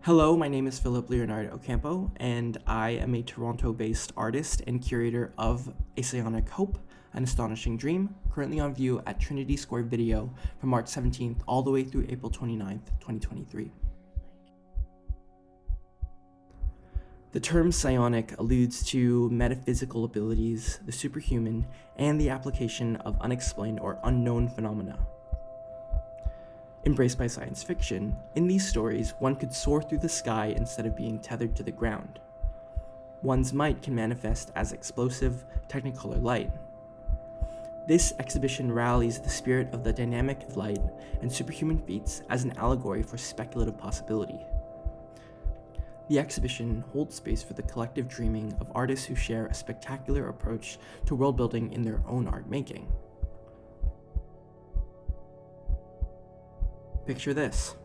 Hello, my name is Leonard Ocampo, and I am a Toronto-based artist and curator of A Psionic Hope, An Astonishing Dream, currently on view at Trinity Square Video from March 17th all the way through April 29th, 2023. The term psionic alludes to metaphysical abilities, the superhuman, and the application of unexplained or unknown phenomena. Embraced by science fiction, in these stories, one could soar through the sky instead of being tethered to the ground. One's might can manifest as explosive, technicolor light. This exhibition rallies the spirit of the dynamic of light and superhuman feats as an allegory for speculative possibility. The exhibition holds space for the collective dreaming of artists who share a spectacular approach to world building in their own art making. Picture this.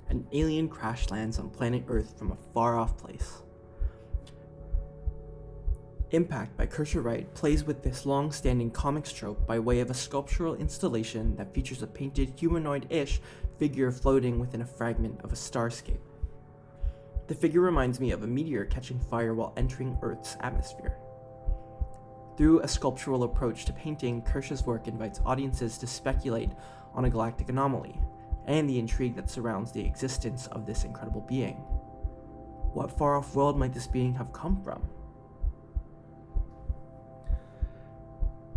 An alien crash lands on planet Earth from a far-off place. Impact by Wright plays with this long-standing comics trope by way of a sculptural installation that features a painted humanoid-ish figure floating within a fragment of a starscape. The figure reminds me of a meteor catching fire while entering Earth's atmosphere. Through a sculptural approach to painting, Curtia's work invites audiences to speculate on a galactic anomaly, and the intrigue that surrounds the existence of this incredible being. What far-off world might this being have come from?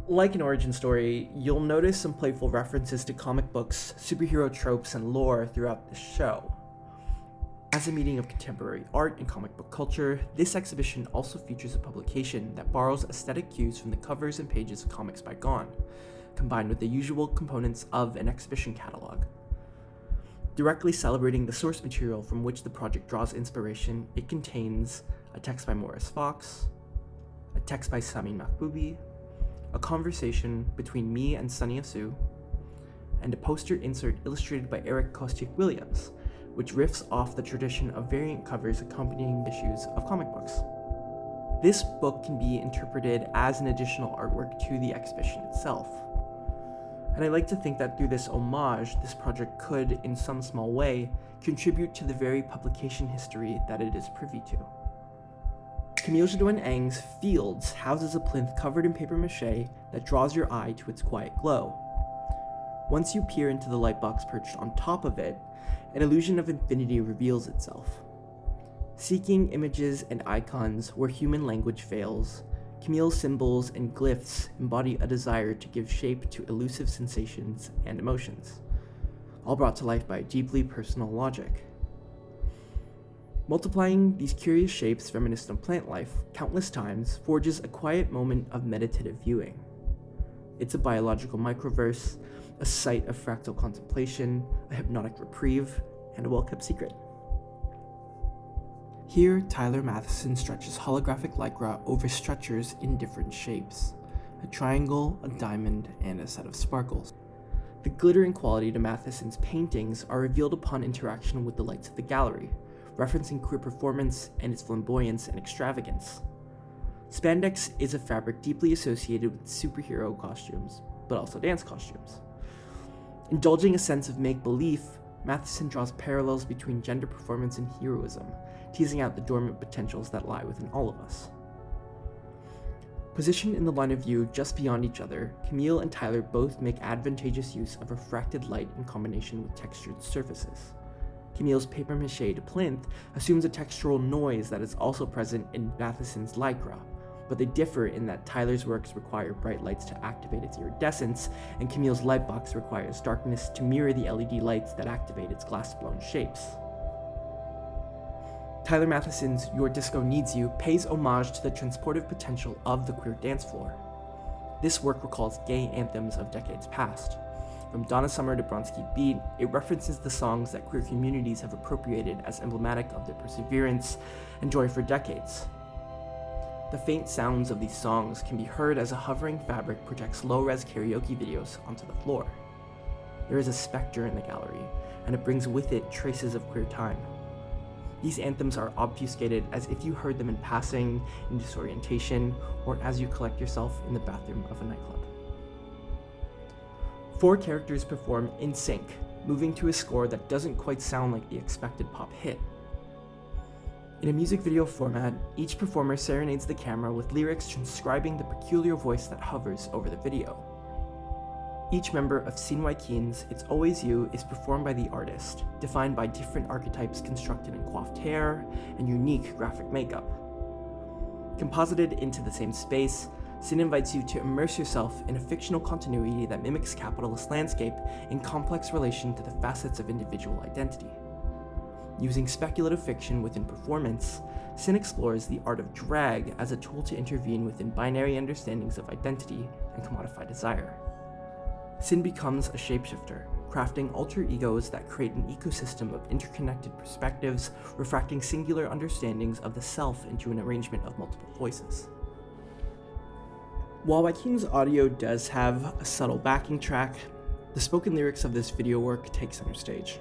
Like an origin story, you'll notice some playful references to comic books, superhero tropes, and lore throughout the show. As a meeting of contemporary art and comic book culture, this exhibition also features a publication that borrows aesthetic cues from the covers and pages of comics by Gone, combined with the usual components of an exhibition catalog. Directly celebrating the source material from which the project draws inspiration, it contains a text by Morris Fox, a text by Sami Mahboubi, a conversation between me and Sunny Asu, and a poster insert illustrated by Eric Kostyuk-Williams, which riffs off the tradition of variant covers accompanying issues of comic books. This book can be interpreted as an additional artwork to the exhibition itself. And I like to think that through this homage, this project could, in some small way, contribute to the very publication history that it is privy to. Camille Jodoin-Eng's Fields houses a plinth covered in papier-mâché that draws your eye to its quiet glow. Once you peer into the lightbox perched on top of it, an illusion of infinity reveals itself. Seeking images and icons where human language fails, Camille's symbols and glyphs embody a desire to give shape to elusive sensations and emotions, all brought to life by deeply personal logic. Multiplying these curious shapes reminiscent of plant life countless times forges a quiet moment of meditative viewing. It's a biological microverse, a site of fractal contemplation, a hypnotic reprieve, and a well-kept secret. Here, Tyler Matheson stretches holographic lycra over stretchers in different shapes: a triangle, a diamond, and a set of sparkles. The glittering quality to Matheson's paintings are revealed upon interaction with the lights of the gallery, referencing queer performance and its flamboyance and extravagance. Spandex is a fabric deeply associated with superhero costumes, but also dance costumes. Indulging a sense of make-believe, Matheson draws parallels between gender performance and heroism, teasing out the dormant potentials that lie within all of us. Positioned in the line of view just beyond each other, Camille and Tyler both make advantageous use of refracted light in combination with textured surfaces. Camille's papier-mâché plinth assumes a textural noise that is also present in Matheson's lycra, but they differ in that Tyler's works require bright lights to activate its iridescence, and Camille's lightbox requires darkness to mirror the LED lights that activate its glass-blown shapes. Tyler Matheson's Your Disco Needs You pays homage to the transportive potential of the queer dance floor. This work recalls gay anthems of decades past. From Donna Summer to Bronski Beat, it references the songs that queer communities have appropriated as emblematic of their perseverance and joy for decades. The faint sounds of these songs can be heard as a hovering fabric projects low-res karaoke videos onto the floor. There is a specter in the gallery, and it brings with it traces of queer time. These anthems are obfuscated as if you heard them in passing, in disorientation, or as you collect yourself in the bathroom of a nightclub. 4 characters perform in sync, moving to a score that doesn't quite sound like the expected pop hit. In a music video format, each performer serenades the camera with lyrics transcribing the peculiar voice that hovers over the video. Each member of Jodoin-Eng's It's Always You is performed by the artist, defined by different archetypes constructed in coiffed hair and unique graphic makeup. Composited into the same space, Sin invites you to immerse yourself in a fictional continuity that mimics capitalist landscape in complex relation to the facets of individual identity. Using speculative fiction within performance, Sin explores the art of drag as a tool to intervene within binary understandings of identity and commodified desire. Sin becomes a shapeshifter, crafting alter egos that create an ecosystem of interconnected perspectives, refracting singular understandings of the self into an arrangement of multiple voices. While Jodoin-Eng's audio does have a subtle backing track, the spoken lyrics of this video work take center stage.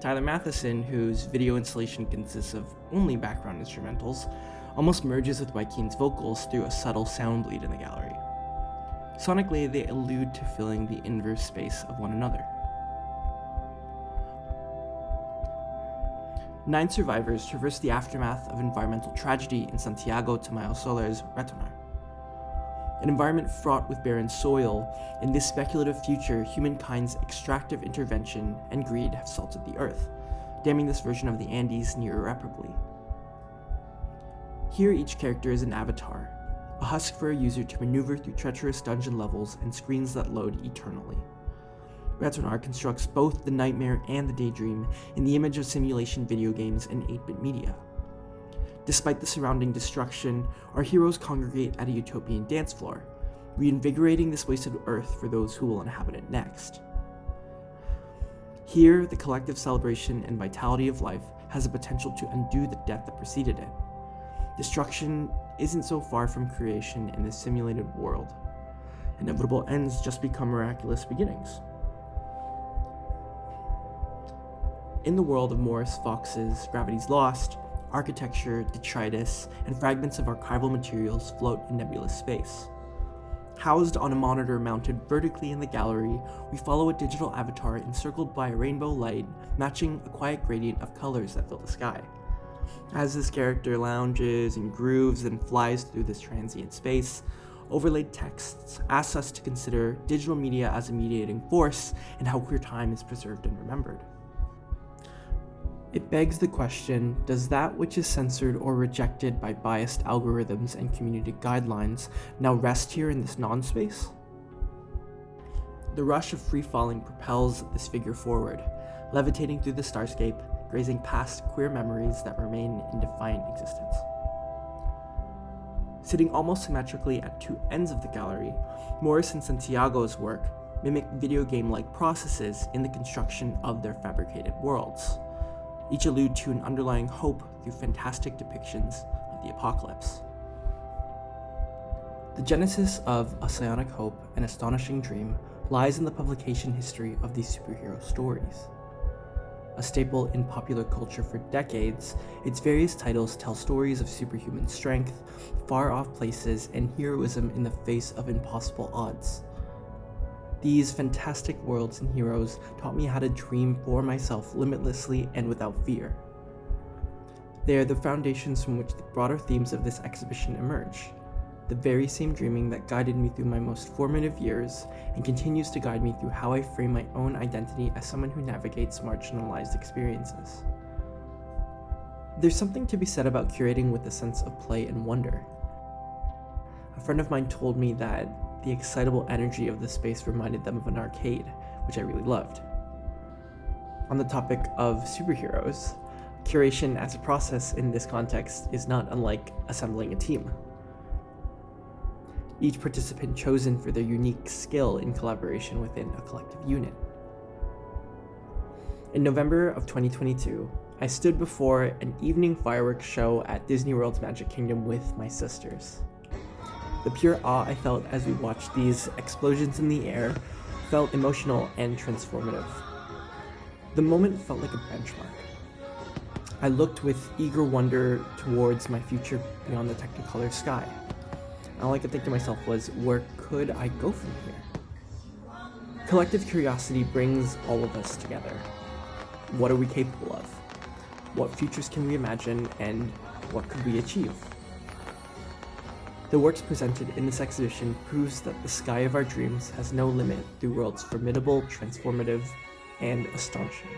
Tyler Matheson, whose video installation consists of only background instrumentals, almost merges with Jodoin-Eng's vocals through a subtle sound bleed in the gallery. Sonically, they allude to filling the inverse space of one another. 9 survivors traverse the aftermath of environmental tragedy in Santiago, Tamayo Soler's Leonard. An environment fraught with barren soil, in this speculative future, humankind's extractive intervention and greed have salted the earth, damming this version of the Andes near irreparably. Here each character is an avatar, a husk for a user to maneuver through treacherous dungeon levels and screens that load eternally. Leonard constructs both the nightmare and the daydream in the image of simulation video games and 8-bit media. Despite the surrounding destruction, our heroes congregate at a utopian dance floor, reinvigorating this wasted earth for those who will inhabit it next. Here, the collective celebration and vitality of life has the potential to undo the death that preceded it. Destruction isn't so far from creation in this simulated world. Inevitable ends just become miraculous beginnings. In the world of Morris Fox's Gravity's Lost, architecture, detritus, and fragments of archival materials float in nebulous space. Housed on a monitor mounted vertically in the gallery, we follow a digital avatar encircled by a rainbow light, matching a quiet gradient of colors that fill the sky. As this character lounges and grooves and flies through this transient space, overlaid texts ask us to consider digital media as a mediating force and how queer time is preserved and remembered. It begs the question, does that which is censored or rejected by biased algorithms and community guidelines now rest here in this non-space? The rush of free-falling propels this figure forward, levitating through the starscape, grazing past queer memories that remain in defiant existence. Sitting almost symmetrically at 2 ends of the gallery, Morris and Santiago's work mimic video game-like processes in the construction of their fabricated worlds. Each allude to an underlying hope through fantastic depictions of the apocalypse. The genesis of A Psionic Hope, An Astonishing Dream lies in the publication history of these superhero stories. A staple in popular culture for decades, its various titles tell stories of superhuman strength, far-off places, and heroism in the face of impossible odds. These fantastic worlds and heroes taught me how to dream for myself limitlessly and without fear. They are the foundations from which the broader themes of this exhibition emerge, the very same dreaming that guided me through my most formative years and continues to guide me through how I frame my own identity as someone who navigates marginalized experiences. There's something to be said about curating with a sense of play and wonder. A friend of mine told me that the excitable energy of the space reminded them of an arcade, which I really loved. On the topic of superheroes, curation as a process in this context is not unlike assembling a team. Each participant chosen for their unique skill in collaboration within a collective unit. In November of 2022, I stood before an evening fireworks show at Disney World's Magic Kingdom with my sisters. The pure awe I felt as we watched these explosions in the air felt emotional and transformative. The moment felt like a benchmark. I looked with eager wonder towards my future beyond the Technicolor sky. All I could think to myself was, where could I go from here? Collective curiosity brings all of us together. What are we capable of? What futures can we imagine, and what could we achieve? The works presented in this exhibition proves that the sky of our dreams has no limit through worlds formidable, transformative, and astonishing.